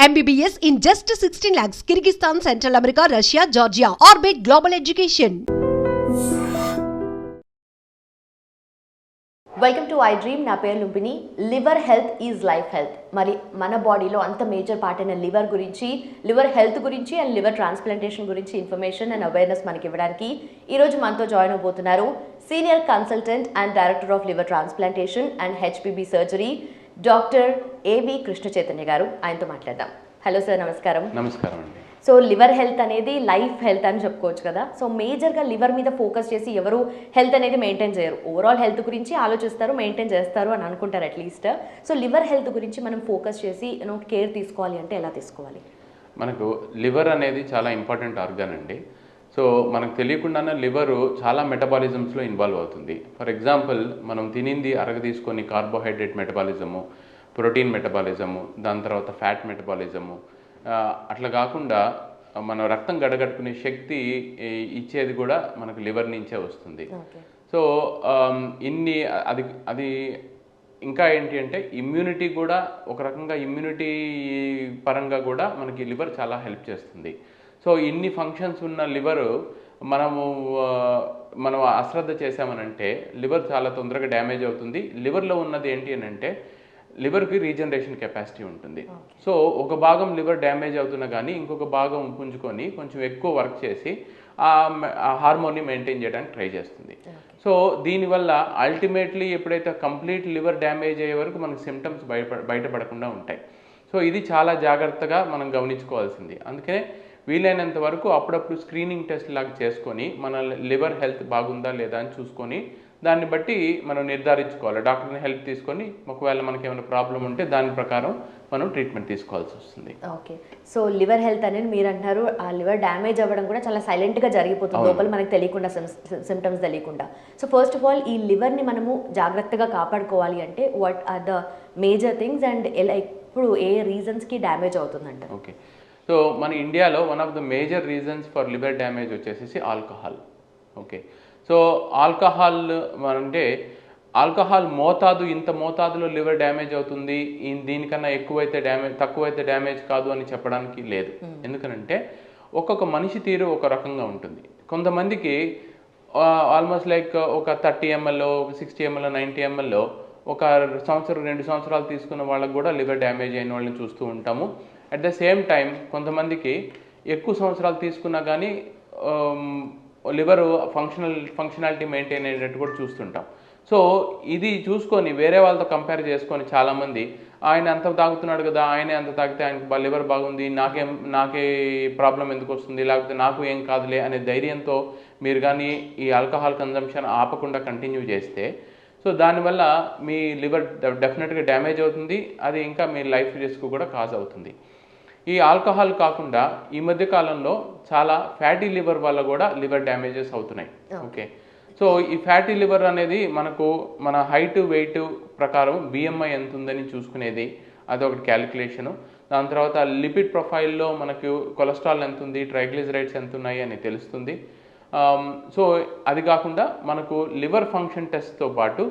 MBBS in just 16 lakhs. Kyrgyzstan, Central America, Russia, Georgia. Orbit Global Education. Welcome to I dream. నా పేరు Lumpini. Liver health is life health. మరి మన బాడీలో అంత major part అయిన liver గురించి, లివర్ హెల్త్ గురించి అండ్ లివర్ ట్రాన్స్ప్లాంటేషన్ గురించి ఇన్ఫర్మేషన్ అండ్ అవేర్నెస్ మనకి ఇవ్వడానికి ఈరోజు మనతో జాయిన్ అవబోతున్నారు senior consultant and director of liver transplantation and HPB surgery doctor AV Krishna Chaitanya గారు. ఆయనతో మాట్లాడదాం. హలో సార్, నమస్కారం. నమస్కారం అండి. సో లివర్ హెల్త్ అనేది లైఫ్ హెల్త్ అని చెప్పుకోవచ్చు కదా. సో మేజర్గా లివర్ మీద ఫోకస్ చేసి ఎవరు హెల్త్ అనేది మెయింటైన్ చేయరు. ఓవరాల్ హెల్త్ గురించి ఆలోచిస్తారు, మెయింటైన్ చేస్తారు అని అనుకుంటారు అట్లీస్ట్. సో లివర్ హెల్త్ గురించి మనం ఫోకస్ చేసి కేర్ తీసుకోవాలి అంటే ఎలా తీసుకోవాలి? మనకు లివర్ అనేది చాలా ఇంపార్టెంట్ ఆర్గాన్ అండి. సో మనకు తెలియకుండానే లివరు చాలా మెటబాలిజమ్స్లో ఇన్వాల్వ్ అవుతుంది. ఫర్ ఎగ్జాంపుల్, మనం తినింది అరగ తీసుకొని కార్బోహైడ్రేట్ మెటబాలిజము, ప్రోటీన్ మెటబాలిజము, దాని తర్వాత ఫ్యాట్ మెటబాలిజము, అట్లా కాకుండా మన రక్తం గడగట్టుకునే శక్తి ఇచ్చేది కూడా మనకు లివర్ నుంచే వస్తుంది. సో ఇన్ని అది ఇంకా ఏంటి అంటే ఇమ్యూనిటీ కూడా ఒక రకంగా ఇమ్యూనిటీ పరంగా కూడా మనకి లివర్ చాలా హెల్ప్ చేస్తుంది. సో ఇన్ని ఫంక్షన్స్ ఉన్న లివరు మనం అశ్రద్ధ చేసామనంటే లివర్ చాలా తొందరగా డ్యామేజ్ అవుతుంది. లివర్లో ఉన్నది ఏంటి అని అంటే లివర్కి రీజనరేషన్ కెపాసిటీ ఉంటుంది. సో ఒక భాగం లివర్ డ్యామేజ్ అవుతున్నా కానీ ఇంకొక భాగం పుంజుకొని కొంచెం ఎక్కువ వర్క్ చేసి ఆ హార్మోన్ని మెయింటైన్ చేయడానికి ట్రై చేస్తుంది. సో దీనివల్ల అల్టిమేట్లీ ఎప్పుడైతే కంప్లీట్ లివర్ డ్యామేజ్ అయ్యే వరకు మనకు సిమ్టమ్స్ బయటపడకుండా ఉంటాయి. సో ఇది చాలా జాగ్రత్తగా మనం గమనించుకోవాల్సింది. అందుకనే వీలైనంత వరకు అప్పుడప్పుడు స్క్రీనింగ్ టెస్ట్ లాగా చేసుకొని మన లివర్ హెల్త్ బాగుందా లేదా అని చూసుకొని దాన్ని బట్టి మనం నిర్ధారించుకోవాలి. డాక్టర్ని హెల్ప్ తీసుకొని ఒకవేళ మనకి ఏమైనా ప్రాబ్లం ఉంటే దాని ప్రకారం మనం ట్రీట్మెంట్ తీసుకోవాల్సి వస్తుంది. ఓకే. సో లివర్ హెల్త్ అనేది మీరు అంటారు, ఆ లివర్ డ్యామేజ్ అవ్వడం కూడా చాలా సైలెంట్గా జరిగిపోతుంది లోపల, మనకి తెలియకుండా, సిమ్టమ్స్ తెలియకుండా. సో ఫస్ట్ ఆఫ్ ఆల్ ఈ లివర్ని మనము జాగ్రత్తగా కాపాడుకోవాలి అంటే what are the major things and ఎలా ఇప్పుడు ఏ రీజన్స్కి డ్యామేజ్ అవుతుందంట? ఓకే. సో మన ఇండియాలో one of the major reasons for liver damage వచ్చేసి ఆల్కహాల్. ఓకే. సో ఆల్కహాల్ అంటే ఆల్కహాల్ ఇంత మోతాదులో లివర్ డ్యామేజ్ అవుతుంది, దీనికన్నా తక్కువైతే డ్యామేజ్ కాదు అని చెప్పడానికి లేదు. ఎందుకనంటే ఒక్కొక్క మనిషి తీరు ఒక రకంగా ఉంటుంది. కొంతమందికి ఆల్మోస్ట్ లైక్ ఒక 30 ml, 60 ml, 90 ml ఒక సంవత్సరం 2 సంవత్సరాలు తీసుకున్న వాళ్ళకు కూడా లివర్ డ్యామేజ్ అయిన వాళ్ళని చూస్తూ ఉంటాము. అట్ ద సేమ్ టైం కొంతమందికి ఎక్కువ సంవత్సరాలు తీసుకున్నా కానీ లివర్ ఫంక్షనాలిటీ మెయింటైన్ అయ్యేటట్టు కూడా చూస్తుంటాం. సో ఇది చూసుకొని వేరే వాళ్ళతో కంపేర్ చేసుకొని చాలామంది ఆయన అంత తాగుతున్నాడు కదా, ఆయనే అంత తాగితే ఆయనకి లివర్ బాగుంది, నాకే ప్రాబ్లం ఎందుకు వస్తుంది, లేకపోతే నాకు ఏం కాదులే అనే ధైర్యంతో మీరు కానీ ఈ ఆల్కహాల్ కన్జంప్షన్ ఆపకుండా కంటిన్యూ చేస్తే సో దానివల్ల మీ లివర్ డెఫినెట్గా డ్యామేజ్ అవుతుంది. అది ఇంకా మీ లైఫ్ రిస్క్ కూడా కాజ్ అవుతుంది. ఈ ఆల్కహాల్ కాకుండా ఈ మధ్య కాలంలో చాలా ఫ్యాటీ లివర్ వల్ల కూడా లివర్ డ్యామేజెస్ అవుతున్నాయి. ఓకే. సో ఈ ఫ్యాటీ లివర్ అనేది మన హైట్, వెయిట్ ప్రకారం బిఎంఐ ఎంత ఉందని చూసుకునేది, అదొకటి క్యాలిక్యులేషను. దాని తర్వాత లిపిడ్ ప్రొఫైల్లో మనకు కొలెస్ట్రాల్ ఎంత ఉంది, ట్రైగ్లిజరైడ్స్ ఎంత ఉన్నాయి అని తెలుస్తుంది. సో అది కాకుండా మనకు లివర్ ఫంక్షన్ టెస్ట్తో పాటు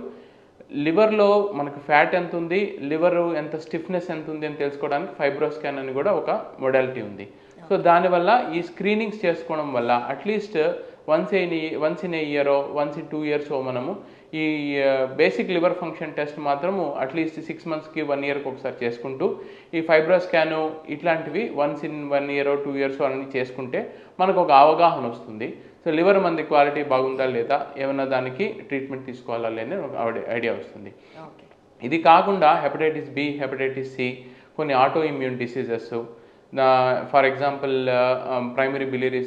లివర్లో మనకు ఫ్యాట్ ఎంత ఉంది, లివర్ ఎంత స్టిఫ్నెస్ ఎంత ఉంది అని తెలుసుకోవడానికి ఫైబ్రోస్కాన్ అని కూడా ఒక మోడాలిటీ ఉంది. సో దానివల్ల ఈ స్క్రీనింగ్స్ చేసుకోవడం వల్ల అట్లీస్ట్ వన్స్ ఇన్ ఏ ఇయరో, వన్స్ ఇన్ 2 years మనము ఈ బేసిక్ లివర్ ఫంక్షన్ టెస్ట్ మాత్రము అట్లీస్ట్ 6 monthsకి 1 yearకి ఒకసారి చేసుకుంటూ ఈ ఫైబ్రోస్కాను ఇట్లాంటివి వన్స్ ఇన్ 1 year, 2 years అన్నీ చేసుకుంటే మనకు ఒక అవగాహన వస్తుంది. సో లివర్ మంది క్వాలిటీ బాగుందా లేదా, ఏమన్నా దానికి ట్రీట్మెంట్ తీసుకోవాలా లేదా ఒక ఐడియా వస్తుంది. ఇది కాకుండా హెపటైటిస్ బి, హెపటైటిస్ సి, కొన్ని auto immune diseases, for example primary biliary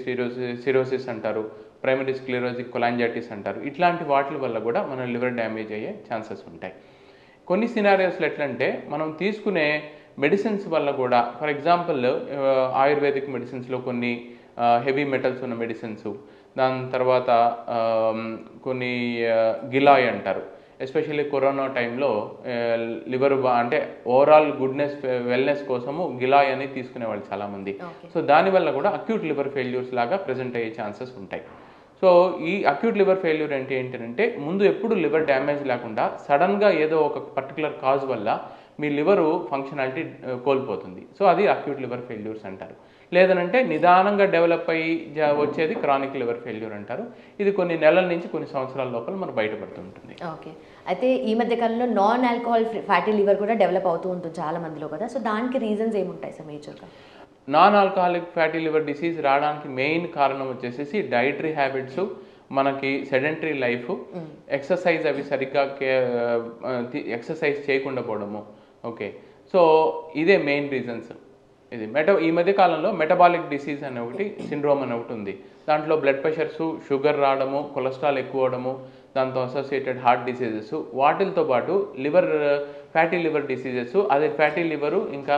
cirrhosis అంటారు, ప్రైమరీ స్క్లెరోసిస్ కొలాంజైటిస్ అంటారు. ఇట్లాంటి వాటి వల్ల కూడా మన లివర్ డ్యామేజ్ అయ్యే ఛాన్సెస్ ఉంటాయి. కొన్ని సినారియోస్లో ఎట్లంటే మనం తీసుకునే మెడిసిన్స్ వల్ల కూడా, ఫర్ ఎగ్జాంపుల్ ఆయుర్వేదిక్ మెడిసిన్స్లో కొన్ని హెవీ మెటల్స్ ఉన్న మెడిసిన్స్, దాని తర్వాత కొన్ని గిలాయ్ అంటారు. ఎస్పెషల్లీ కరోనా టైంలో లివర్ అంటే ఓవరాల్ వెల్నెస్ కోసము గిలాయ్ అని తీసుకునేవాళ్ళు చాలామంది. సో దానివల్ల కూడా అక్యూట్ లివర్ ఫెయిల్యూర్స్ లాగా ప్రజెంట్ అయ్యే ఛాన్సెస్ ఉంటాయి. సో ఈ అక్యూట్ లివర్ ఫెయిల్యూర్ ఏంటంటే ముందు ఎప్పుడు లివర్ డ్యామేజ్ లేకుండా సడన్గా ఏదో ఒక పర్టికులర్ కాజ్ వల్ల మీ లివరు ఫంక్షనాలిటీ కోల్పోతుంది. సో అది అక్యూట్ లివర్ ఫెయిల్యూర్స్ అంటారు. లేదనంటే నిదానంగా డెవలప్ అయ్యి వచ్చేది క్రానిక్ లివర్ ఫెయిల్యూర్ అంటారు. ఇది కొన్ని నెలల నుంచి కొన్ని సంవత్సరాల లోపల మనం బయటపడుతుంటుంది. ఓకే. అయితే ఈ మధ్య కాలంలో నాన్ ఆల్కహాల్ ఫ్యాటీ లివర్ కూడా డెవలప్ అవుతూ ఉంటుంది చాలా మందిలో కదా, సో దానికి రీజన్స్ ఏముంటాయి సార్ మేజర్గా? Non alcoholic fatty liver disease రావడానికి మెయిన్ కారణం వచ్చేసి డైటరీ హ్యాబిట్స్, మనకి సెడెంటరీ లైఫ్, ఎక్సర్సైజ్ అవి సరిగ్గా ఎక్సర్సైజ్ చేయకుండా పోవడము. ఓకే, సో ఇదే మెయిన్ రీజన్స్. ఇది ఈ మధ్య కాలంలో మెటబాలిక్ డిసీజ్ అనే ఒకటి సిండ్రోమ్ అని ఒకటి ఉంది. దాంట్లో బ్లడ్ ప్రెషర్స్, షుగర్ రావడము, కొలెస్ట్రాల్ ఎక్కువ అవడము, దాంతో అసోసియేటెడ్ హార్ట్ డిసీజెస్, వాటితో పాటు ఫ్యాటీ లివర్ డిసీజెస్, అదే ఫ్యాటీ లివరు ఇంకా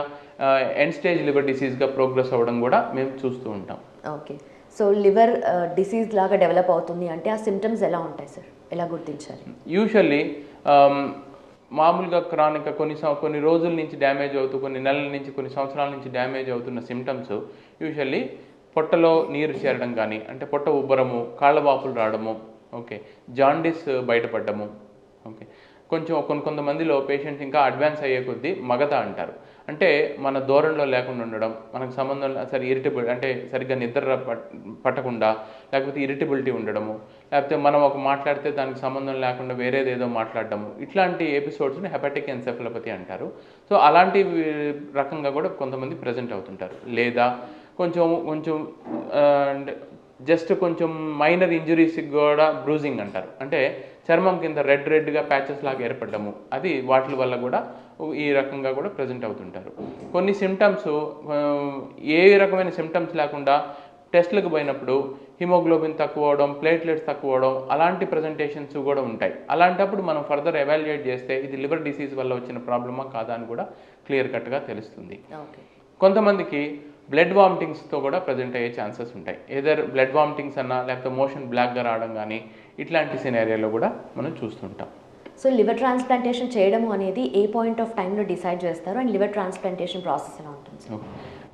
ఎండ్ స్టేజ్ లివర్ డిసీజ్గా ప్రోగ్రెస్ అవ్వడం కూడా మేము చూస్తూ ఉంటాం. ఓకే, సో లివర్ డిసీజ్ లాగా డెవలప్ అవుతుంది అంటే ఆ సిమ్టమ్స్ ఎలా ఉంటాయి సార్, ఎలా గుర్తించాలి? యూజువల్లీ మామూలుగా క్రానిక్ కొన్ని రోజుల నుంచి డ్యామేజ్ అవుతూ, కొన్ని నెలల నుంచి, కొన్ని సంవత్సరాల నుంచి డ్యామేజ్ అవుతున్న సిమ్టమ్స్ యూజువల్లీ పొట్టలో నీరు చేరడం కానీ, అంటే పొట్ట ఉబ్బరము, కాళ్ళవాపులు రావడము, ఓకే, జాండీస్ బయటపడ్డము, ఓకే, కొంతమందిలో పేషెంట్స్ ఇంకా అడ్వాన్స్ అయ్యే కొద్దీ మగత అంటారు. అంటే మన దూరంలో లేకుండా ఉండడం, మనకు సంబంధం ఇరిటబుల్ అంటే సరిగ్గా నిద్ర పట్టకుండా, లేకపోతే ఇరిటబిలిటీ ఉండడము, లేకపోతే మనం ఒక మాట్లాడితే దానికి సంబంధం లేకుండా వేరేదేదో మాట్లాడడము, ఇట్లాంటి ఎపిసోడ్స్ని హెపాటిక్ ఎన్సెఫలోపతి అంటారు. సో అలాంటి రకంగా కూడా కొంతమంది ప్రజెంట్ అవుతుంటారు. లేదా కొంచెం జస్ట్ కొంచెం మైనర్ ఇంజురీస్కి కూడా బ్రూజింగ్ అంటారు. అంటే చర్మం కింద రెడ్గా ప్యాచెస్ లాగా ఏర్పడ్డము, అది వాటి వల్ల కూడా ఈ రకంగా కూడా ప్రజెంట్ అవుతుంటారు. కొన్ని సిమ్టమ్స్ ఏ రకమైన సిమ్టమ్స్ లేకుండా టెస్ట్లకు పోయినప్పుడు హిమోగ్లోబిన్ తక్కువ అవడం, ప్లేట్లెట్స్ తక్కువ అవడం, అలాంటి ప్రజెంటేషన్స్ కూడా ఉంటాయి. అలాంటప్పుడు మనం ఫర్దర్ ఎవాల్యుయేట్ చేస్తే ఇది లివర్ డిసీజ్ వల్ల వచ్చిన ప్రాబ్లమా కాదా అని కూడా క్లియర్ కట్గా తెలుస్తుంది. కొంతమందికి బ్లడ్ వామిటింగ్స్తో కూడా ప్రజెంట్ అయ్యే ఛాన్సెస్ ఉంటాయి. ఏదర్ బ్లడ్ వామిటింగ్స్ అన్నా, లేకపోతే మోషన్ బ్లాక్గా రావడం కానీ, ఇట్లాంటి సినారియోలో కూడా మనం చూస్తుంటాం. సో లివర్ ట్రాన్స్ప్లాంటేషన్ చేయడం అనేది ఏ పాయింట్ ఆఫ్ టైంలో డిసైడ్ చేస్తారు, అండ్ లివర్ ట్రాన్స్ప్లాంటేషన్ ప్రాసెస్ ఎలా ఉంటుంది?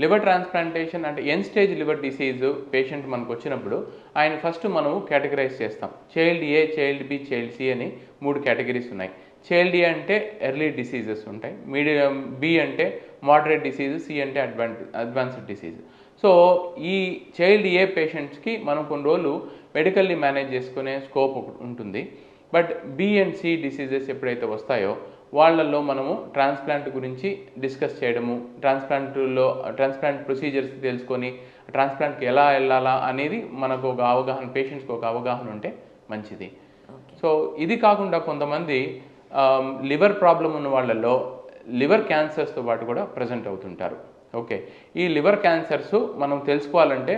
లివర్ ట్రాన్స్ప్లాంటేషన్ అంటే end stage liver disease patient మనకు వచ్చినప్పుడు ఆయన ఫస్ట్ మనము కేటగరైజ్ చేస్తాం. చైల్డ్ ఏ, చైల్డ్ బి, చైల్డ్ సి అని 3 కేటగిరీస్ ఉన్నాయి. చైల్డ్ ఏ అంటే ఎర్లీ డిసీజెస్ ఉంటాయి, మీడియం బి అంటే మోడరేట్ డిసీజ్, సి అంటే అడ్వాన్స్డ్ డిసీజ్. సో ఈ చైల్డ్ ఏ పేషెంట్స్కి మనం కొన్ని రోజులు మెడికల్లీ మేనేజ్ చేసుకునే స్కోప్ ఒకటి ఉంటుంది. But B and C diseases ఎప్పుడైతే వస్తాయో వాళ్ళల్లో మనము ట్రాన్స్ప్లాంట్ గురించి డిస్కస్ చేయడము, ట్రాన్స్ప్లాంట్ ప్రొసీజర్స్ తెలుసుకొని ట్రాన్స్ప్లాంట్కి ఎలా వెళ్ళాలా అనేది మనకు ఒక అవగాహన, పేషెంట్స్కి ఒక అవగాహన ఉంటే మంచిది. సో ఇది కాకుండా కొంతమంది లివర్ ప్రాబ్లం ఉన్న వాళ్ళల్లో లివర్ క్యాన్సర్స్తో పాటు కూడా ప్రజెంట్ అవుతుంటారు. ఓకే, ఈ లివర్ క్యాన్సర్స్ మనం తెలుసుకోవాలంటే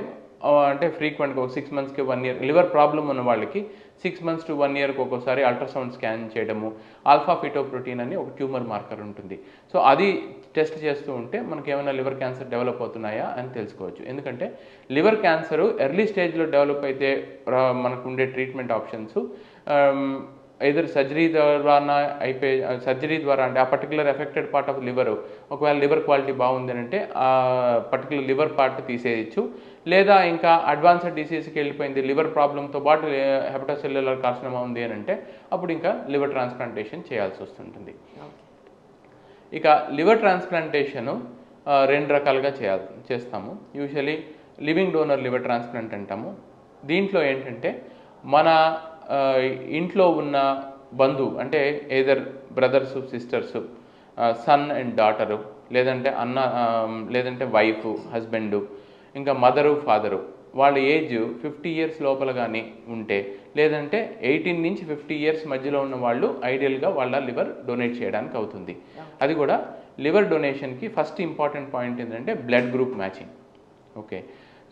అంటే ఫ్రీక్వెంట్గా ఒక 6 monthsకి 1 year లివర్ ప్రాబ్లం ఉన్న వాళ్ళకి 6 months to 1 yearకి ఒక్కోసారి అల్ట్రాసౌండ్ స్కాన్ చేయడము, ఆల్ఫా ఫిటోప్రోటీన్ అని ఒక ట్యూమర్ మార్కర్ ఉంటుంది. సో అది టెస్ట్ చేస్తూ ఉంటే మనకి ఏమైనా లివర్ క్యాన్సర్ డెవలప్ అవుతున్నాయా అని తెలుసుకోవచ్చు. ఎందుకంటే లివర్ క్యాన్సర్ ఎర్లీ స్టేజ్లో డెవలప్ అయితే మనకు ఉండే ట్రీట్మెంట్ ఆప్షన్స్ ఎదుర్ సర్జరీ ద్వారా అంటే ఆ particular affected part of liver, ఒకవేళ లివర్ క్వాలిటీ బాగుంది అంటే ఆ పర్టికులర్ లివర్ పార్ట్ తీసేయచ్చు. లేదా ఇంకా అడ్వాన్స్డ్ డిసీజ్కి వెళ్ళిపోయింది, లివర్ ప్రాబ్లంతో పాటు హెపటోసెల్యులర్ కార్సినోమా ఉంది అని అంటే అప్పుడు ఇంకా లివర్ ట్రాన్స్ప్లాంటేషన్ చేయాల్సి వస్తుంటుంది. ఇక లివర్ ట్రాన్స్ప్లాంటేషను 2 రకాలుగా చేస్తాము. Usually living donor liver transplant అంటాము. దీంట్లో ఏంటంటే మన ఇంట్లో ఉన్న బంధువు అంటే either brothers, sisters, son and daughter, లేదంటే వైఫ్, హస్బెండు, ఇంకా మదరు, ఫాదరు, వాళ్ళ ఏజ్ 50 years లోపల కానీ ఉంటే, లేదంటే 18 నుంచి 50 years మధ్యలో ఉన్న వాళ్ళు ఐడియల్గా వాళ్ళ లివర్ డొనేట్ చేయడానికి అవుతుంది. అది కూడా లివర్ డొనేషన్కి ఫస్ట్ ఇంపార్టెంట్ పాయింట్ ఏంటంటే blood group matching. Okay,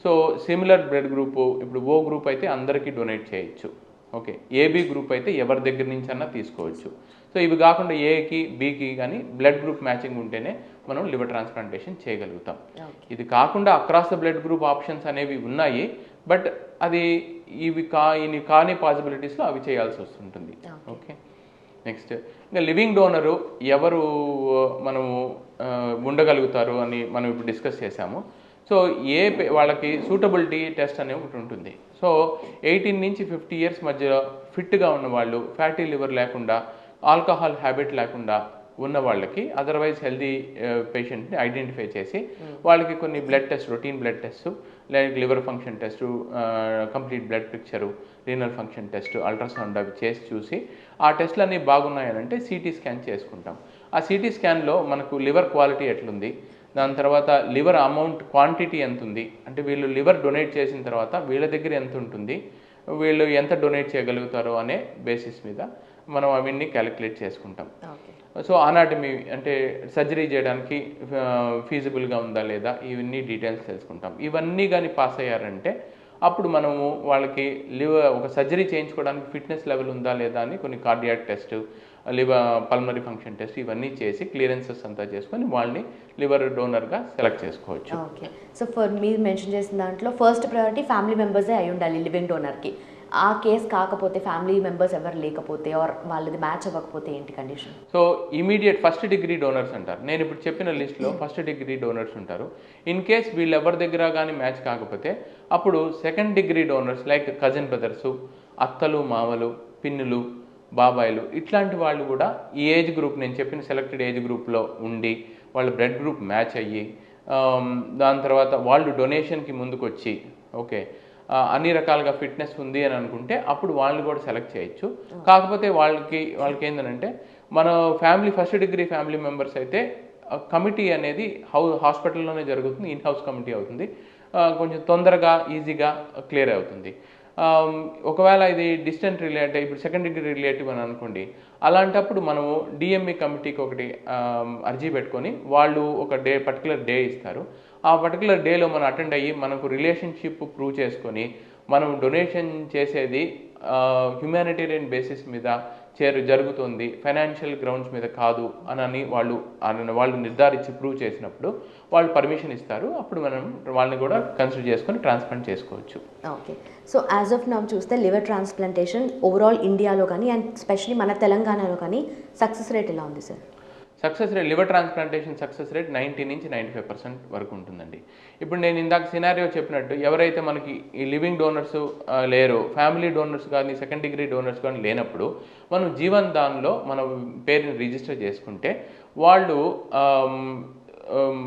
so similar blood group, ఇప్పుడు ఓ గ్రూప్ అయితే అందరికీ డొనేట్ చేయొచ్చు. ఓకే, ఏబీ గ్రూప్ అయితే ఎవరి దగ్గర నుంచి అన్నా తీసుకోవచ్చు. సో ఇవి కాకుండా ఏకి, బీకి కానీ బ్లడ్ గ్రూప్ మ్యాచింగ్ ఉంటేనే మనం లివర్ ట్రాన్స్ప్లాంటేషన్ చేయగలుగుతాం. ఇది కాకుండా across the blood group options అనేవి ఉన్నాయి, బట్ అది ఇవి కాని పాసిబిలిటీస్లో అవి చేయాల్సి వస్తుంటుంది. ఓకే, నెక్స్ట్ ఇంకా లివింగ్ డోనరు ఎవరు మనము ఉండగలుగుతారు అని మనం ఇప్పుడు డిస్కస్ చేసాము. సో వాళ్ళకి సూటబిలిటీ టెస్ట్ అనేది ఒకటి ఉంటుంది. సో 18 నుంచి 50 years మధ్యలో ఫిట్గా ఉన్నవాళ్ళు, ఫ్యాటీ లివర్ లేకుండా, ఆల్కహాల్ హ్యాబిట్ లేకుండా, ఉన్న వాళ్ళకి అదర్వైజ్ హెల్దీ పేషెంట్ని ఐడెంటిఫై చేసి వాళ్ళకి కొన్ని blood test, routine blood test, like liver function test, complete blood picture, renal function test, ultrasound అవి చేసి చూసి ఆ టెస్ట్లు అన్నీ బాగున్నాయనంటే సిటీ స్కాన్ చేసుకుంటాం. ఆ సిటీ స్కాన్లో మనకు లివర్ క్వాలిటీ ఎట్లుంది, దాని తర్వాత లివర్ అమౌంట్ క్వాంటిటీ ఎంత ఉంది, అంటే వీళ్ళు లివర్ డొనేట్ చేసిన తర్వాత వీళ్ళ దగ్గర ఎంత ఉంటుంది, వీళ్ళు ఎంత డొనేట్ చేయగలుగుతారో అనే బేసిస్ మీద మనం అవన్నీ క్యాలిక్యులేట్ చేసుకుంటాం. సో అనాటమీ అంటే సర్జరీ చేయడానికి ఫీజిబుల్గా ఉందా లేదా ఇవన్నీ డీటెయిల్స్ తెలుసుకుంటాం. ఇవన్నీ కానీ పాస్ అయ్యారంటే అప్పుడు మనము వాళ్ళకి ఒక సర్జరీ చేయించుకోవడానికి ఫిట్నెస్ లెవెల్ ఉందా లేదా అని కొన్ని cardiac test, pulmonary function test ఇవన్నీ చేసి క్లియరెన్సెస్ అంతా చేసుకొని వాళ్ళని లివర్ డోనర్గా సెలెక్ట్ చేసుకోవచ్చు. ఓకే. సో మీరు మెన్షన్ చేసిన దాంట్లో ఫస్ట్ ప్రయారిటీ ఫ్యామిలీ మెంబర్సే అయి ఉండాలి లివింగ్ డోనర్కి. ఆ కేసు కాకపోతే ఫ్యామిలీ మెంబర్స్ ఎవరు లేకపోతే ఆర్ వాళ్ళది మ్యాచ్ అవ్వకపోతే ఏంటి condition? So immediate first degree donors అంటారు. నేను ఇప్పుడు చెప్పిన లిస్ట్లో ఫస్ట్ డిగ్రీ డోనర్స్ ఉంటారు. ఇన్ కేస్ వీళ్ళు ఎవరి దగ్గర కానీ మ్యాచ్ కాకపోతే అప్పుడు second degree donors like cousin brothers, అత్తలు, మామలు, పిన్నులు, బాబాయిలు ఇట్లాంటి వాళ్ళు కూడా ఈ ఏజ్ గ్రూప్ నేను చెప్పిన సెలెక్టెడ్ ఏజ్ గ్రూప్లో ఉండి వాళ్ళ బ్లడ్ గ్రూప్ మ్యాచ్ అయ్యి దాని తర్వాత వాళ్ళు డొనేషన్కి ముందుకు వచ్చి ఓకే అన్ని రకాలుగా ఫిట్నెస్ ఉంది అని అనుకుంటే అప్పుడు వాళ్ళని కూడా సెలెక్ట్ చేయొచ్చు. కాకపోతే వాళ్ళకి ఏంటంటే మన family first degree family members అయితే కమిటీ అనేది హాస్పిటల్లోనే జరుగుతుంది, ఇన్ హౌస్ కమిటీ అవుతుంది, కొంచెం తొందరగా ఈజీగా క్లియర్ అవుతుంది. ఒకవేళ ఇది డిస్టెంట్ రిలేటివ్, ఇప్పుడు సెకండ్ డిగ్రీ రిలేటివ్ అని అనుకోండి, అలాంటప్పుడు మనము డిఎంఈ కమిటీకి ఒకటి అర్జీ పెట్టుకొని వాళ్ళు ఒక పర్టికులర్ డే ఇస్తారు. ఆ పర్టికులర్ డేలో మనం అటెండ్ అయ్యి మనకు రిలేషన్షిప్ ప్రూవ్ చేసుకొని మనం డొనేషన్ చేసేది హ్యుమానిటేరియన్ బేసిస్ మీద జరుగుతుంది, ఫైనాన్షియల్ గ్రౌండ్స్ మీద కాదు అని వాళ్ళు నిర్ధారించి ప్రూవ్ చేసినప్పుడు వాళ్ళు పర్మిషన్ ఇస్తారు. అప్పుడు మనం వాళ్ళని కూడా కన్సిడర్ చేసుకొని ట్రాన్స్ప్లాంట్ చేసుకోవచ్చు. Okay. So as of now చూస్తే లివర్ ట్రాన్స్ప్లాంటేషన్ ఓవరాల్ ఇండియాలో కానీ అండ్ స్పెషలీ మన తెలంగాణలో కానీ సక్సెస్ రేట్ ఎలా ఉంది sir? Success rate liver transplantation success rate 90 నుంచి 95% వరకు ఉంటుందండి. ఇప్పుడు నేను ఇందాక సినారియో చెప్పినట్టు ఎవరైతే మనకి ఈ లివింగ్ డోనర్స్ లేరో, ఫ్యామిలీ డోనర్స్ కానీ సెకండ్ డిగ్రీ డోనర్స్ కానీ లేనప్పుడు మనం జీవన్ దాన్లో మన పేరుని రిజిస్టర్ చేసుకుంటే వాళ్ళు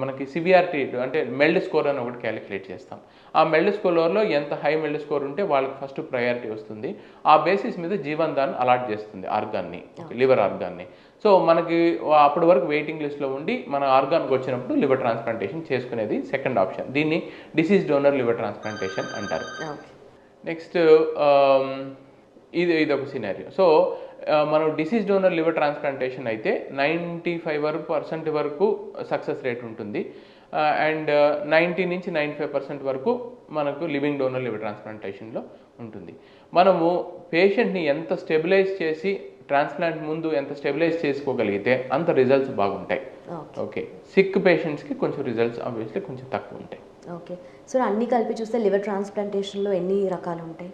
మనకి సివియారిటీ అంటే మెల్డ్ స్కోర్ అని ఒకటి క్యాలిక్యులేట్ చేస్తాం. ఆ మెల్డ్ స్కోర్లో ఎంత హై మెల్డ్ స్కోర్ ఉంటే వాళ్ళకి ఫస్ట్ ప్రయారిటీ వస్తుంది. ఆ బేసిస్ మీద జీవన్ దాన్ అలాట్ చేస్తుంది ఆర్గాన్ని, లివర్ ఆర్గాన్ని. సో మనకి అప్పటి వరకు వెయిటింగ్ లిస్ట్లో ఉండి మన ఆర్గాన్కి వచ్చినప్పుడు లివర్ ట్రాన్స్ప్లాంటేషన్ చేసుకునేది సెకండ్ ఆప్షన్. దీన్ని డిసీజ్ డోనర్ లివర్ ట్రాన్స్ప్లాంటేషన్ అంటారు. నెక్స్ట్ ఇది ఒక సినారియో. సో మనం డిసీజ్ డోనర్ లివర్ ట్రాన్స్ప్లాంటేషన్ అయితే 95% వరకు సక్సెస్ రేట్ ఉంటుంది. అండ్ 90 నుంచి 95% వరకు మనకు లివింగ్ డోనర్ లివర్ ట్రాన్స్ప్లాంటేషన్లో ఉంటుంది. మనము పేషెంట్ని ఎంత స్టెబిలైజ్ చేసి ట్రాన్స్ప్లాంట్ ముందు ఎంత స్టెబిలైజ్ చేసుకోగలిగితే అంత రిజల్ట్స్ బాగుంటాయి. ఓకే. సిక్ పేషెంట్స్కి కొంచెం రిజల్ట్స్ ఆబ్వియస్లీ కొంచెం తక్కువ ఉంటాయి. ఓకే. సో అన్ని కలిపి చూస్తే లివర్ ట్రాన్స్ప్లాంటేషన్లో ఎన్ని రకాలు ఉంటాయి?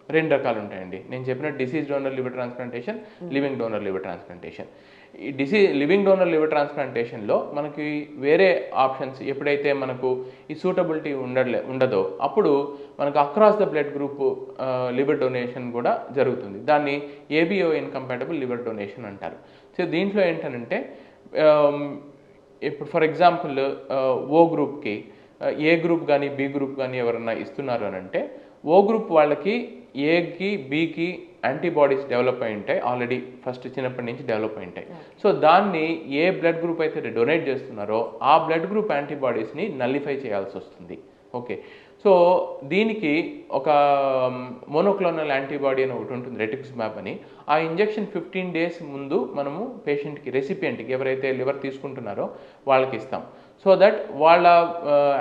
2 రకాలు ఉంటాయండి. నేను చెప్పిన disease donor liver transplantation, living donor liver transplantation. ఈ లివింగ్ డోనర్ లివర్ ట్రాన్స్ప్లాంటేషన్లో మనకి వేరే ఆప్షన్స్ ఎప్పుడైతే మనకు ఈ సూటబిలిటీ ఉండదో అప్పుడు మనకు across the blood group liver donation కూడా జరుగుతుంది. దాన్ని ఏబిఓ ఇన్కంపాటబుల్ లివర్ డొనేషన్ అంటారు. సో దీంట్లో ఏంటంటే ఇప్పుడు ఫర్ ఎగ్జాంపుల్ ఓ గ్రూప్కి ఏ గ్రూప్ కానీ బి గ్రూప్ కానీ ఎవరన్నా ఇస్తున్నారు అని అంటే ఓ గ్రూప్ వాళ్ళకి ఏకి బికి యాంటీబాడీస్ డెవలప్ అయి ఉంటాయి, ఆల్రెడీ ఫస్ట్ చిన్నప్పటి నుంచి డెవలప్ అయి ఉంటాయి. సో దాన్ని ఏ బ్లడ్ గ్రూప్ అయితే డొనేట్ చేస్తున్నారో ఆ బ్లడ్ గ్రూప్ యాంటీబాడీస్ని నల్లిఫై చేయాల్సి వస్తుంది. ఓకే. సో దీనికి ఒక మోనోక్లోనల్ యాంటీబాడీ అని ఒకటి ఉంటుంది, రెటిక్స్మ్యాబ్ అని. ఆ ఇంజెక్షన్ 15 days ముందు మనము పేషెంట్కి, రెసిపియంట్కి ఎవరైతే లివర్ తీసుకుంటున్నారో వాళ్ళకి ఇస్తాం. సో దట్ వాళ్ళ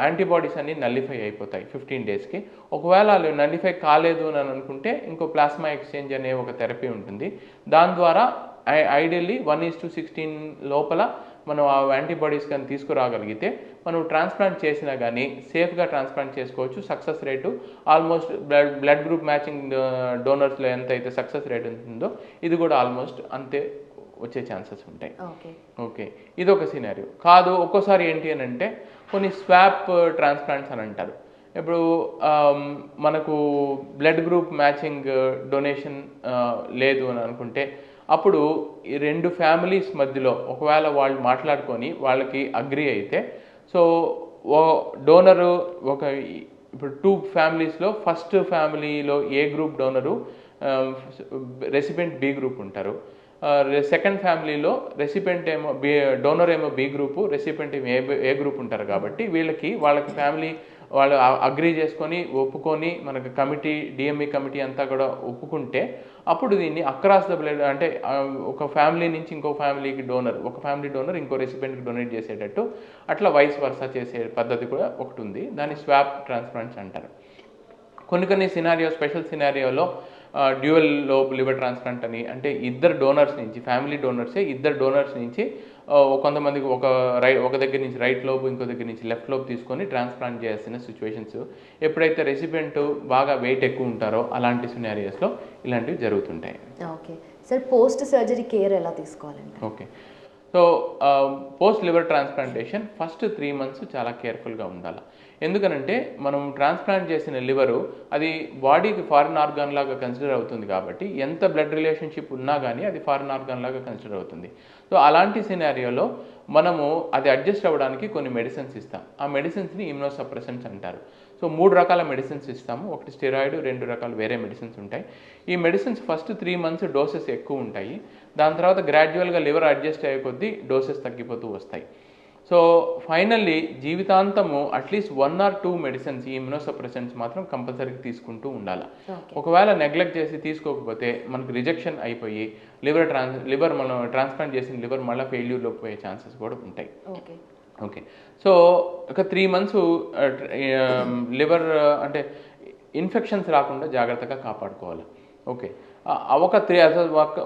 యాంటీబాడీస్ అన్ని నల్లిఫై అయిపోతాయి 15 daysకి. ఒకవేళ నల్లిఫై కాలేదు అని అనుకుంటే ఇంకో ప్లాస్మా ఎక్స్చేంజ్ అనే ఒక థెరపీ ఉంటుంది. దాని ద్వారా ఐడియల్లీ 1:16 లోపల మనం ఆ యాంటీబాడీస్ కానీ తీసుకురాగలిగితే మనం ట్రాన్స్ప్లాంట్ చేసినా కానీ సేఫ్గా ట్రాన్స్ప్లాంట్ చేసుకోవచ్చు. Success rate almost blood group matching డోనర్స్లో ఎంత అయితే సక్సెస్ రేట్ ఉంటుందో ఇది కూడా ఆల్మోస్ట్ అంతే వచ్చే ఛాన్సెస్ ఉంటాయి. ఓకే. ఇది ఒక సినారియో. కాదు ఒక్కోసారి ఏంటి అని అంటే కొన్ని స్వాప్ ట్రాన్స్ప్లాంట్స్ అని అంటారు. ఇప్పుడు మనకు బ్లడ్ గ్రూప్ మ్యాచింగ్ డొనేషన్ లేదు అని అనుకుంటే అప్పుడు ఈ రెండు ఫ్యామిలీస్ మధ్యలో ఒకవేళ వాళ్ళు మాట్లాడుకొని వాళ్ళకి అగ్రి అయితే, సో డోనరు ఇప్పుడు 2 ఫ్యామిలీస్లో ఫస్ట్ ఫ్యామిలీలో A group donor, recipient B group ఉంటారు. సెకండ్ ఫ్యామిలీలో రెసిపెంట్ ఏమో డోనర్ ఏమో బి గ్రూపు, రెసిపెంట్ ఏమో ఏ గ్రూప్ ఉంటారు. కాబట్టి వాళ్ళకి ఫ్యామిలీ వాళ్ళు అగ్రీ చేసుకొని ఒప్పుకొని మనకు కమిటీ డిఎంఈ కమిటీ అంతా కూడా ఒప్పుకుంటే అప్పుడు దీన్ని అక్రాస్ ద బ్లడ్ అంటే ఒక ఫ్యామిలీ నుంచి ఇంకో ఫ్యామిలీకి డోనర్, ఒక ఫ్యామిలీ డోనర్ ఇంకో రెసిపెంట్కి డొనేట్ చేసేటట్టు అట్లా వైస్ వర్సా చేసే పద్ధతి కూడా ఒకటి ఉంది. దాన్ని స్వాప్ ట్రాన్స్ప్లాంట్స్ అంటారు. కొన్ని స్పెషల్ సినారియోలో డ్యూయల్ లోబ్ లివర్ ట్రాన్స్ప్లాంట్ అని, అంటే ఇద్దరు డోనర్స్ నుంచి, ఫ్యామిలీ డోనర్సే ఇద్దరు డోనర్స్ నుంచి కొంతమందికి ఒక దగ్గర నుంచి రైట్ లోబ్ ఇంకో దగ్గర నుంచి లెఫ్ట్ లోబ్ తీసుకొని ట్రాన్స్ప్లాంట్ చేయాల్సిన సిచ్యువేషన్స్ ఎప్పుడైతే రెసిపెంట్ బాగా వెయిట్ ఎక్కువ ఉంటారో అలాంటి సినారియోస్లో ఇలాంటివి జరుగుతుంటాయి. Okay sir, post surgery care ఎలా తీసుకోవాలండి? Okay, so post liver transplantation first 3 months చాలా కేర్ఫుల్గా ఉండాలి. ఎందుకనంటే మనం ట్రాన్స్ప్లాంట్ చేసిన లివరు అది బాడీకి ఫారిన్ ఆర్గాన్ లాగా కన్సిడర్ అవుతుంది. కాబట్టి ఎంత బ్లడ్ రిలేషన్షిప్ ఉన్నా కానీ అది ఫారిన్ ఆర్గాన్ లాగా కన్సిడర్ అవుతుంది. సో అలాంటి సినారియోలో మనము అది అడ్జస్ట్ అవ్వడానికి కొన్ని మెడిసిన్స్ ఇస్తాం. ఆ మెడిసిన్స్ని ఇమ్యునోసప్రెసెంట్స్ అంటారు. సో 3 రకాల మెడిసిన్స్ ఇస్తాము. ఒకటి స్టెరాయిడ్, 2 రకాలు వేరే మెడిసిన్స్ ఉంటాయి. ఈ మెడిసిన్స్ ఫస్ట్ 3 months డోసెస్ ఎక్కువ ఉంటాయి. దాని తర్వాత గ్రాడ్యువల్గా లివర్ అడ్జస్ట్ అయ్యే కొద్దీ డోసెస్ తగ్గిపోతూ వస్తాయి. సో ఫైనల్లీ జీవితాంతము అట్లీస్ట్ 1 or 2 మెడిసిన్స్ ఈ ఇమ్యునోసప్రెసెంట్స్ మాత్రం కంపల్సరీగా తీసుకుంటూ ఉండాలి. ఒకవేళ నెగ్లెక్ట్ చేసి తీసుకోకపోతే మనకు రిజెక్షన్ అయిపోయి లివర్ మనం ట్రాన్స్ప్లాంట్ చేసిన లివర్ మళ్ళీ ఫెయిల్యూర్లోకి పోయే ఛాన్సెస్ కూడా ఉంటాయి. ఓకే, సో ఒక 3 months లివర్ అంటే ఇన్ఫెక్షన్స్ రాకుండా జాగ్రత్తగా కాపాడుకోవాలి. ఓకే,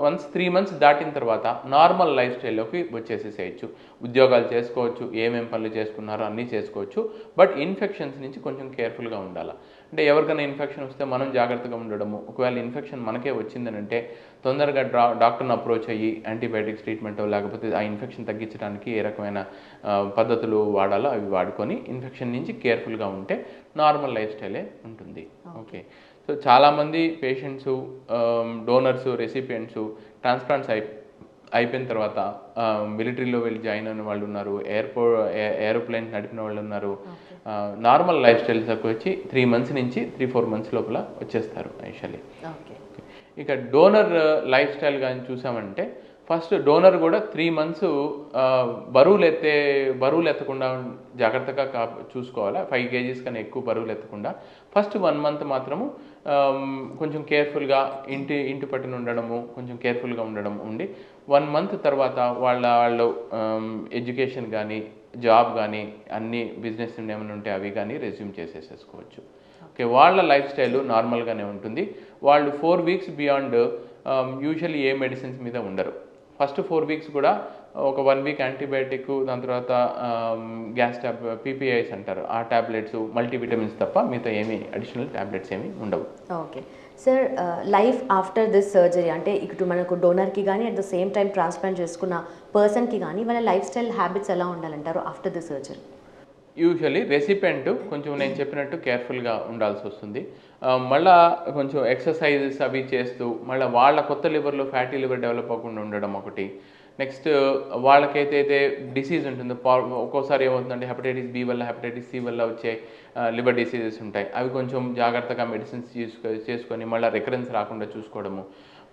వన్స్ 3 months దాటిన తర్వాత నార్మల్ లైఫ్ స్టైల్లోకి వచ్చేసేసేయచ్చు. ఉద్యోగాలు చేసుకోవచ్చు, ఏమేం పనులు చేసుకున్నారో అన్నీ చేసుకోవచ్చు. బట్ ఇన్ఫెక్షన్స్ నుంచి కొంచెం కేర్ఫుల్గా ఉండాలి. అంటే ఎవరికైనా ఇన్ఫెక్షన్ వస్తే మనం జాగ్రత్తగా ఉండడము, ఒకవేళ ఇన్ఫెక్షన్ మనకే వచ్చిందనంటే తొందరగా డాక్టర్ని అప్రోచ్ అయ్యి యాంటీబయాటిక్స్ ట్రీట్మెంట్ లేకపోతే ఆ ఇన్ఫెక్షన్ తగ్గించడానికి ఏ రకమైన పద్ధతులు వాడాలో అవి వాడుకొని ఇన్ఫెక్షన్ నుంచి కేర్ఫుల్గా ఉంటే నార్మల్ లైఫ్ స్టైలే ఉంటుంది. ఓకే, సో చాలామంది పేషెంట్స్, డోనర్స్, రెసిపియెంట్స్ ట్రాన్స్ప్లాంట్స్ అయిపోయిన తర్వాత మిలిటరీలో వెళ్ళి జాయిన్ అయిన వాళ్ళు ఉన్నారు, ఏరోప్లేన్ నడిపిన వాళ్ళు ఉన్నారు. నార్మల్ లైఫ్ స్టైల్స్కి వచ్చి 3 months నుంచి 3-4 months లోపల వచ్చేస్తారు యాక్చువల్లీ. ఇక డోనర్ లైఫ్ స్టైల్ కానీ చూసామంటే ఫస్ట్ డోనర్ కూడా 3 months బరువులు ఎత్తకుండా జాగ్రత్తగా చూసుకోవాలి. 5 kgs కన్నా ఎక్కువ బరువులు ఎత్తకుండా ఫస్ట్ 1 month మాత్రము కొంచెం కేర్ఫుల్గా ఇంటి పట్టున ఉండడము, కొంచెం కేర్ఫుల్గా ఉండడం ఉండి 1 month తర్వాత వాళ్ళు ఎడ్యుకేషన్ కానీ జాబ్ కానీ అన్ని బిజినెస్ ఏమైనా ఉంటే అవి కానీ రెజ్యూమ్ చేసేసుకోవచ్చు. ఓకే, వాళ్ళ లైఫ్ స్టైల్ నార్మల్గానే ఉంటుంది. వాళ్ళు 4 weeks బియాండ్ యూజువల్లీ ఏ మెడిసిన్స్ మీద ఉండరు. ఫస్ట్ 4 weeks కూడా ఒక 1 week యాంటీబయాటిక్, దాని తర్వాత గ్యాస్ పీపీఐస్ అంటారు ఆ ట్యాబ్లెట్స్, మల్టీవిటమిన్స్ తప్ప మిగతా ఏమీ అడిషనల్ ట్యాబ్లెట్స్ ఏమీ ఉండవు. Okay sir, life after this surgery అంటే ఇటు మనకు డోనర్కి కానీ at the same time transplant చేసుకున్న పర్సన్కి కానీ వాళ్ళ లైఫ్ స్టైల్ హ్యాబిట్స్ ఎలా ఉండాలంటారు after this surgery? Usually recipient కొంచెం నేను చెప్పినట్టు కేర్ఫుల్గా ఉండాల్సి వస్తుంది. మళ్ళీ కొంచెం ఎక్సర్సైజెస్ అవి చేస్తూ మళ్ళీ వాళ్ళ కొత్త లివర్లో ఫ్యాటీ లివర్ డెవలప్ అవ్వకుండా ఉండడం ఒకటి. నెక్స్ట్ వాళ్ళకైతే డిసీజ్ ఉంటుందో ఒక్కోసారి ఏమవుతుందంటే హెపటైటిస్ బి వల్ల, హెపటైటిస్ సి వల్ల వచ్చే లివర్ డిసీజెస్ ఉంటాయి. అవి కొంచెం జాగ్రత్తగా మెడిసిన్స్ చేసుకొని మళ్ళీ రికరెన్స్ రాకుండా చూసుకోవడము.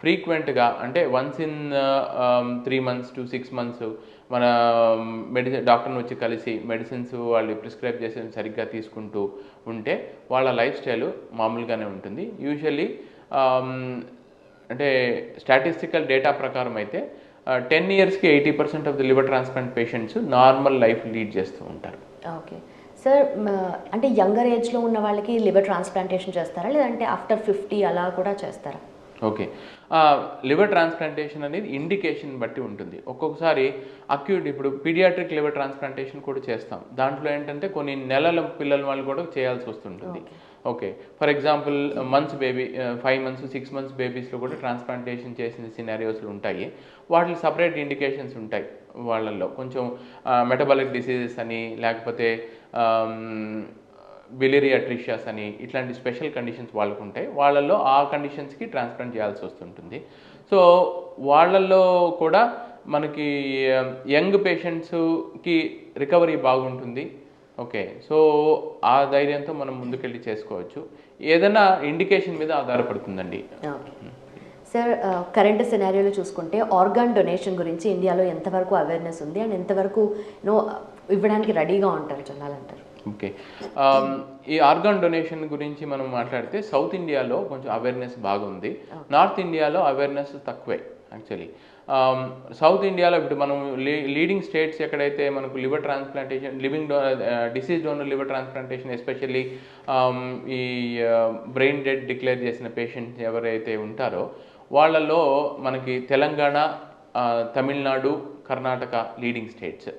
ఫ్రీక్వెంట్గా అంటే once in 3 months to 6 months మన డాక్టర్ని వచ్చి కలిసి మెడిసిన్స్ వాళ్ళు ప్రిస్క్రైబ్ చేసి సరిగ్గా తీసుకుంటూ ఉంటే వాళ్ళ లైఫ్ స్టైల్ మామూలుగానే ఉంటుంది. యూజువల్లీ అంటే స్టాటిస్టికల్ డేటా ప్రకారం అయితే 10 yearsకి 80% of the liver transplant patients normal life lead చేస్తూ ఉంటారు. ఓకే సార్, అంటే యంగర్ ఏజ్లో ఉన్న వాళ్ళకి లివర్ ట్రాన్స్ప్లాంటేషన్ చేస్తారా లేదంటే ఆఫ్టర్ 50 అలా కూడా చేస్తారా? ఓకే, లివర్ ట్రాన్స్ప్లాంటేషన్ అనేది ఇండికేషన్ బట్టి ఉంటుంది. ఒక్కొక్కసారి అక్యూట్, ఇప్పుడు పీడియాట్రిక్ లివర్ ట్రాన్స్ప్లాంటేషన్ కూడా చేస్తాం. దాంట్లో ఏంటంటే కొన్ని నెలల పిల్లల వాళ్ళు కూడా చేయాల్సి వస్తుంటుంది. Okay, for example baby 5 months 6 months బేబీస్లో కూడా ట్రాన్స్ప్లాంటేషన్ చేసిన సినారియోస్లు ఉంటాయి. వాటికి సపరేట్ ఇండికేషన్స్ ఉంటాయి. వాళ్ళల్లో కొంచెం మెటబాలిక్ డిసీజెస్ అని, లేకపోతే బిలియరీ అట్రిషియాస్ అని ఇట్లాంటి స్పెషల్ కండిషన్స్ వాళ్ళకు ఉంటాయి. వాళ్ళల్లో ఆ కండిషన్స్కి ట్రాన్స్ప్లాంట్ చేయాల్సి వస్తుంటుంది. సో వాళ్ళల్లో కూడా మనకి యంగ్ పేషెంట్స్కి రికవరీ బాగుంటుంది. ఓకే, సో ఆ ధైర్యంతో మనం ముందుకెళ్ళి చేసుకోవచ్చు. ఏదైనా ఇండికేషన్ మీద ఆధారపడుతుందండి. సార్, కరెంట్ సినారియోలో చూసుకుంటే ఆర్గాన్ డొనేషన్ గురించి ఇండియాలో ఎంతవరకు అవేర్నెస్ ఉంది అండ్ ఎంతవరకు ఇవ్వడానికి రెడీగా ఉంటారు జనాలంటారు? ఓకే, ఈ ఆర్గాన్ డొనేషన్ గురించి మనం మాట్లాడితే సౌత్ ఇండియాలో కొంచెం అవేర్నెస్ బాగుంది. నార్త్ ఇండియాలో అవేర్నెస్ తక్కువే యాక్చువల్లీ. సౌత్ ఇండియాలో ఇప్పుడు మనం లీడింగ్ స్టేట్స్ ఎక్కడైతే మనకు liver transplantation, disease donor liver transplantation especially ఈ బ్రెయిన్ డెడ్ డిక్లేర్ చేసిన పేషెంట్స్ ఎవరైతే ఉంటారో వాళ్ళల్లో మనకి తెలంగాణ, తమిళనాడు, కర్ణాటక లీడింగ్ స్టేట్స్,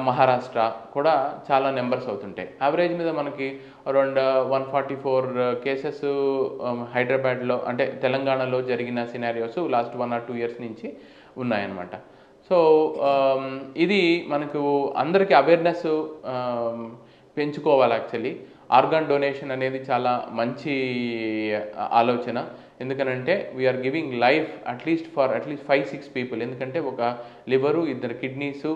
మహారాష్ట్ర కూడా చాలా నెంబర్స్ అవుతుంటాయి. యావరేజ్ మీద మనకి అరౌండ్ 144 కేసెస్ హైదరాబాద్లో అంటే తెలంగాణలో జరిగిన సినారియోస్ లాస్ట్ 1 or 2 years నుంచి ఉన్నాయన్నమాట. సో ఇది మనకు అందరికీ అవేర్నెస్ పెంచుకోవాలి యాక్చువల్లీ. ఆర్గాన్ డొనేషన్ అనేది చాలా మంచి ఆలోచన. ఎందుకనంటే we are giving life at least 5-6 people. ఎందుకంటే ఒక లివరు, 2 కిడ్నీసు,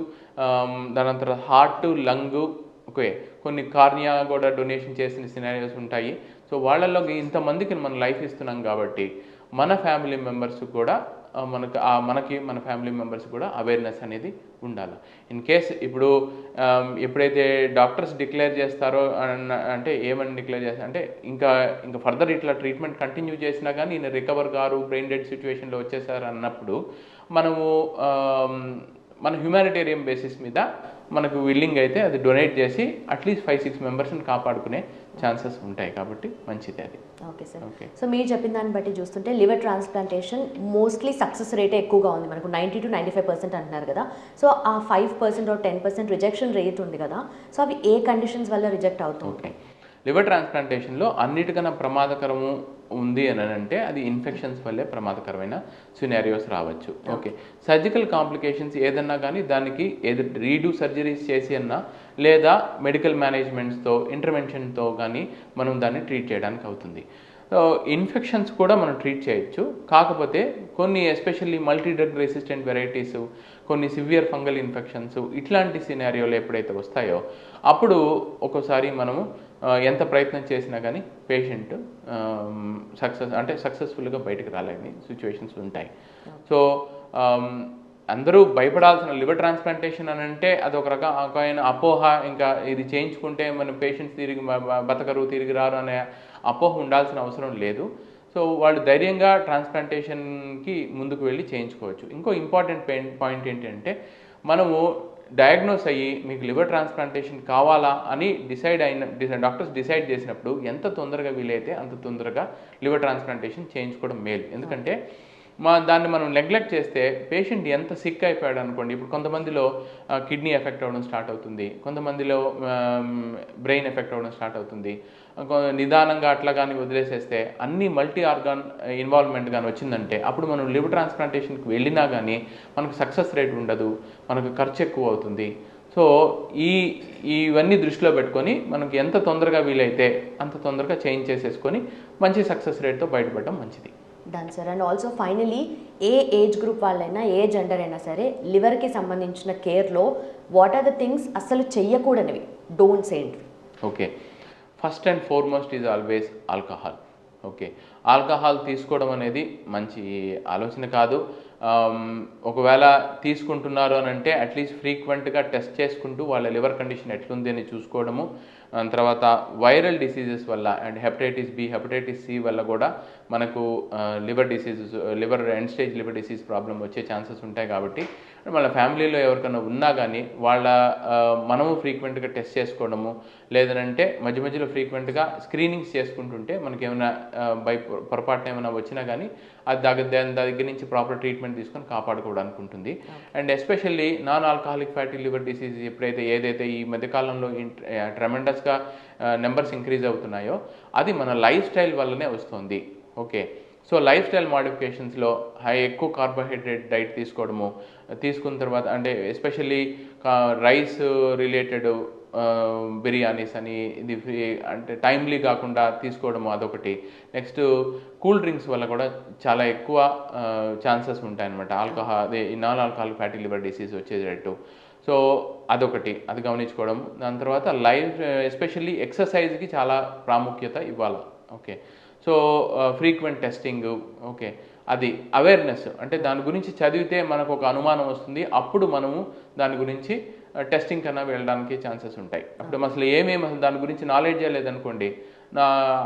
దాని తర్వాత హార్ట్, లంగు, ఓకే, కొన్ని కార్నియా కూడా డొనేషన్ చేసిన సినారియోస్ ఉంటాయి. సో వాళ్ళల్లో ఇంతమందికి మనం లైఫ్ ఇస్తున్నాం కాబట్టి మన ఫ్యామిలీ మెంబర్స్ కూడా మన ఫ్యామిలీ మెంబర్స్ కూడా అవేర్నెస్ అనేది ఉండాలి. ఇన్ కేస్ ఇప్పుడు ఎప్పుడైతే డాక్టర్స్ డిక్లేర్ చేస్తారో అంటే ఏమని డిక్లేర్ చేస్తారు అంటే ఇంకా ఫర్దర్ ఇట్లా ట్రీట్మెంట్ కంటిన్యూ చేసినా కానీ ఈయన రికవర్ గారు, బ్రెయిన్ డెడ్ సిచ్యువేషన్లో వచ్చేసారు అన్నప్పుడు మనము మన హ్యూమానిటేరియన్ బేసిస్ మీద మనకు విల్లింగ్ అయితే అది డొనేట్ చేసి అట్లీస్ట్ 5-6 మెంబర్స్ని కాపాడుకునే ఛాన్సెస్ ఉంటాయి కాబట్టి మంచిది అది. Okay sir. సో మీరు చెప్పిన దాన్ని బట్టి చూస్తుంటే లివర్ ట్రాన్స్ప్లాంటేషన్ మోస్ట్లీ సక్సెస్ రేటే ఎక్కువగా ఉంది, మనకు 90 to 95% అంటున్నారు కదా. సో ఆ 5% or 10% రిజెక్షన్ రేట్ ఉంది కదా, సో అవి ఏ కండిషన్స్ వల్ల రిజెక్ట్ అవుతుంది? లివర్ ట్రాన్స్ప్లాంటేషన్లో అన్నిటికన్నా ప్రమాదకరము ఉంది అని అంటే అది ఇన్ఫెక్షన్స్ వల్లే ప్రమాదకరమైన సినారియోస్ రావచ్చు. ఓకే, సర్జికల్ కాంప్లికేషన్స్ ఏదన్నా కానీ దానికి ఏదో రీడూ సర్జరీస్ చేసి అన్నా లేదా మెడికల్ మేనేజ్మెంట్స్తో ఇంటర్వెన్షన్తో కానీ మనం దాన్ని ట్రీట్ చేయడానికి అవుతుంది. ఇన్ఫెక్షన్స్ కూడా మనం ట్రీట్ చేయొచ్చు. కాకపోతే కొన్ని especially multi drug resistant varieties, కొన్ని సివియర్ ఫంగల్ ఇన్ఫెక్షన్స్ ఇట్లాంటి సినారియోలు ఎప్పుడైతే వస్తాయో అప్పుడు ఒక్కోసారి మనము ఎంత ప్రయత్నం చేసినా కానీ పేషెంట్ సక్సెస్ఫుల్గా బయటకు రాలేని సిచ్యువేషన్స్ ఉంటాయి. సో అందరూ భయపడాల్సిన లివర్ ట్రాన్స్ప్లాంటేషన్ అని అంటే అది ఒక రకమైన అపోహ. ఇంకా ఇది చేయించుకుంటే మన పేషెంట్స్ తిరిగి రారు అనే అపోహ ఉండాల్సిన అవసరం లేదు. సో వాళ్ళు ధైర్యంగా ట్రాన్స్ప్లాంటేషన్కి ముందుకు వెళ్ళి చేయించుకోవచ్చు. ఇంకో ఇంపార్టెంట్ పాయింట్ ఏంటంటే మనము డయాగ్నోస్ అయ్యి మీకు లివర్ ట్రాన్స్ప్లాంటేషన్ కావాలా అని డాక్టర్స్ డిసైడ్ చేసినప్పుడు ఎంత తొందరగా వీలైతే అంత తొందరగా లివర్ ట్రాన్స్ప్లాంటేషన్ చేయించుకోవడం మేలు. ఎందుకంటే దాన్ని మనం నెగ్లెక్ట్ చేస్తే పేషెంట్ ఎంత సిక్ అయిపోయాడు అనుకోండి, ఇప్పుడు కొంతమందిలో కిడ్నీ ఎఫెక్ట్ అవ్వడం స్టార్ట్ అవుతుంది, కొంతమందిలో బ్రెయిన్ ఎఫెక్ట్ అవ్వడం స్టార్ట్ అవుతుంది. నిదానంగా అట్లా కానీ వదిలేసేస్తే అన్ని మల్టీ ఆర్గాన్ ఇన్వాల్వ్మెంట్ కానీ వచ్చిందంటే అప్పుడు మనం లివర్ ట్రాన్స్ప్లాంటేషన్కి వెళ్ళినా కానీ మనకు సక్సెస్ రేట్ ఉండదు, మనకు ఖర్చు ఎక్కువ అవుతుంది. సో ఇవన్నీ దృష్టిలో పెట్టుకొని మనకు ఎంత తొందరగా వీలైతే అంత తొందరగా చేంజ్ చేసేసుకొని మంచి సక్సెస్ రేట్తో బయటపడడం మంచిది. Done sir. And also finally A age group వాళ్ళైనా ఏ జెండర్ అయినా సరే లివర్కి సంబంధించిన కేర్లో వాట్ ఆర్ ద థింగ్స్ అసలు చెయ్యకూడనివి, డోంట్స్ ఏంటి? Okay, first and foremost is always alcohol. Okay, alcohol తీసుకోవడం అనేది మంచి ఆలోచన కాదు. ఒకవేళ తీసుకుంటున్నారు అని అంటే అట్లీస్ట్ ఫ్రీక్వెంట్గా టెస్ట్ చేసుకుంటూ వాళ్ళ లివర్ కండిషన్ ఎట్లుంది అని చూసుకోవడము. తర్వాత వైరల్ డిసీజెస్ వల్ల and hepatitis B, hepatitis C వల్ల కూడా మనకు liver end stage liver disease problem వచ్చే ఛాన్సెస్ ఉంటాయి. కాబట్టి వాళ్ళ ఫ్యామిలీలో ఎవరికైనా ఉన్నా కానీ మనము ఫ్రీక్వెంట్గా టెస్ట్ చేసుకోవడము, లేదంటే మధ్య మధ్యలో ఫ్రీక్వెంట్గా స్క్రీనింగ్స్ చేసుకుంటుంటే మనకి ఏమైనా పొరపాటున ఏమైనా వచ్చినా కానీ దాని దగ్గర నుంచి ప్రాపర్ ట్రీట్మెంట్ తీసుకొని కాపాడుకోవడానికి ఉంటుంది. And especially non alcoholic fatty liver disease ఏదైతే ఈ మధ్యకాలంలో ట్రెమెండస్గా నెంబర్స్ ఇంక్రీజ్ అవుతున్నాయో అది మన లైఫ్ స్టైల్ వల్లనే వస్తుంది. ఓకే, సో లైఫ్ స్టైల్ మోడిఫికేషన్స్లో ఎక్కువ కార్బోహైడ్రేట్ డైట్ తీసుకున్న తర్వాత అంటే ఎస్పెషల్లీ రైస్ రిలేటెడ్ బిర్యానీస్ అని ఇది ఫ్రీ అంటే టైమ్లీ కాకుండా తీసుకోవడం అదొకటి. నెక్స్ట్ కూల్ డ్రింక్స్ వల్ల కూడా చాలా ఎక్కువ ఛాన్సెస్ ఉంటాయన్నమాట అదే non alcoholic fatty liver disease వచ్చేటట్టు. సో అదొకటి, అది గమనించుకోవడం. దాని తర్వాత లైఫ్ ఎస్పెషల్లీ ఎక్సర్సైజ్కి చాలా ప్రాముఖ్యత ఇవ్వాలి. Okay, so frequent testing, okay, అది అవేర్నెస్ అంటే దాని గురించి చదివితే మనకు ఒక అనుమానం వస్తుంది, అప్పుడు మనము దాని గురించి టెస్టింగ్ కన్నా వెళ్ళడానికి ఛాన్సెస్ ఉంటాయి. అప్పుడు అసలు ఏమేమి అసలు దాని గురించి నాలెడ్జే లేదనుకోండి,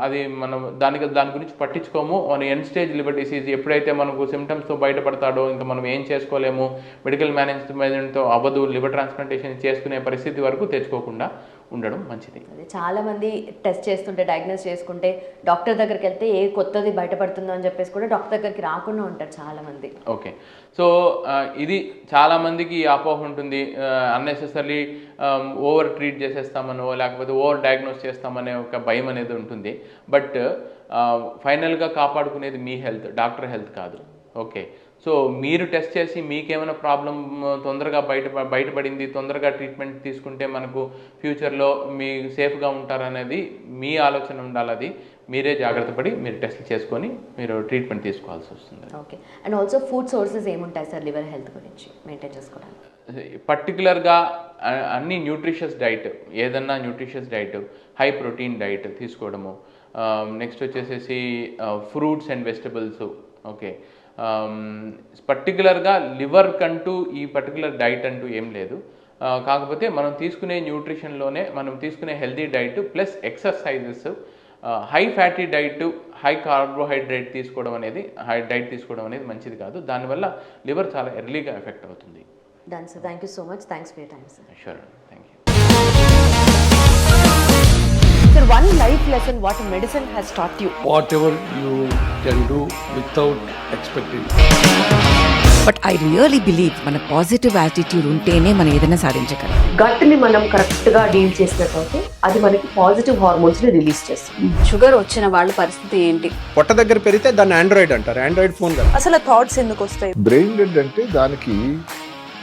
అది మనం దాని గురించి పట్టించుకోము. మన ఎండ్ స్టేజ్ లివర్ డిసీజ్ ఎప్పుడైతే మనకు సిమ్టమ్స్తో బయటపడతాడో ఇంకా మనం ఏం చేసుకోలేము, మెడికల్ మేనేజ్మెంట్తో అవ్వదు, లివర్ ట్రాన్స్ప్లాంటేషన్ చేసుకునే పరిస్థితి వరకు తెచ్చుకోకుండా ఉండడం మంచిది. చాలా మంది టెస్ట్ చేస్తుంటే డయాగ్నోస్ చేసుకుంటే డాక్టర్ దగ్గరికి వెళ్తే ఏ కొత్తది బయటపడుతుందో అని చెప్పేసి కూడా డాక్టర్ దగ్గరికి రాకుండా ఉంటారు చాలా మంది. ఓకే, సో ఇది చాలా మందికి అపోహ ఉంటుంది, అన్నెసెసరీ ఓవర్ ట్రీట్ చేసేస్తామనో లేకపోతే ఓవర్ డయాగ్నోస్ చేస్తామనే ఒక భయం అనేది ఉంటుంది. బట్ ఫైనల్గా కాపాడుకునేది మీ హెల్త్, డాక్టర్ హెల్త్ కాదు. ఓకే, సో మీరు టెస్ట్ చేసి మీకేమైనా ప్రాబ్లం తొందరగా బయటపడింది, తొందరగా ట్రీట్మెంట్ తీసుకుంటే మనకు ఫ్యూచర్లో మీ సేఫ్గా ఉంటారనేది మీ ఆలోచన ఉండాలి. అది మీరే జాగ్రత్త పడి మీరు టెస్ట్ చేసుకొని మీరు ట్రీట్మెంట్ తీసుకోవాల్సి వస్తుంది. Okay, and also food sources ఏముంటాయి సార్ లివర్ హెల్త్ గురించి మెయింటైన్ చేసుకోవడానికి? పర్టికులర్గా అన్ని న్యూట్రిషియస్ డైట్, ఏదన్నా nutritious diet, high protein diet తీసుకోవడము. నెక్స్ట్ వచ్చేసేసి ఫ్రూట్స్ అండ్ వెజిటబుల్స్. ఓకే, పర్టికులర్గా లివర్ కంటూ ఈ పర్టికులర్ డైట్ అంటూ ఏం లేదు. కాకపోతే మనం తీసుకునే న్యూట్రిషన్లోనే మనం తీసుకునే healthy diet plus exercises, high fatty diet, high carbohydrate తీసుకోవడం అనేది మంచిది కాదు. దానివల్ల లివర్ చాలా ఎర్లీగా ఎఫెక్ట్ అవుతుంది. Done sir, thank you so much, thanks for your time sir. Sure, thank you. Sir, one life lesson what medicine has taught you? Whatever you can do without expecting. But I really believe మన positive attitude ఉంటేనే మనం ఏదైనా సాధించగలం. గట్ని మనం కరెక్ట్గా deal చేసినట్లయితే అది మనకి పాజిటివ్ హార్మోన్స్ని రిలీజ్ చేస్తుంది. షుగర్ వచ్చిన వాళ్ళ పరిస్థితి ఏంటి? పొట్ట దగ్గర పెరిగితే దాన్ని ఆండ్రాయిడ్ అంటారు, ఆండ్రాయిడ్ ఫోన్ కదా. అసలు థాట్స్ ఎందుకు వస్తాయి? బ్రెయిన్ డెడ్ అంటే దానికి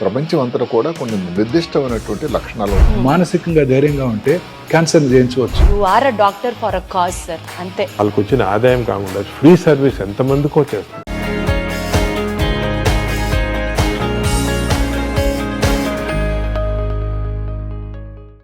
ప్రపంచం అంతా కూడా కొన్ని నిర్దిష్టమైనటువంటి లక్షణాలు ఉన్నాయి. మానసికంగా ధైర్యంగా ఉంటే క్యాన్సర్ జయించవచ్చు. You are a doctor for a cause sir, అంతే. వాళ్ళకి వచ్చిన ఆదాయం కాకుండా ఫ్రీ సర్వీస్ ఎంతమందికో చేస్తారు.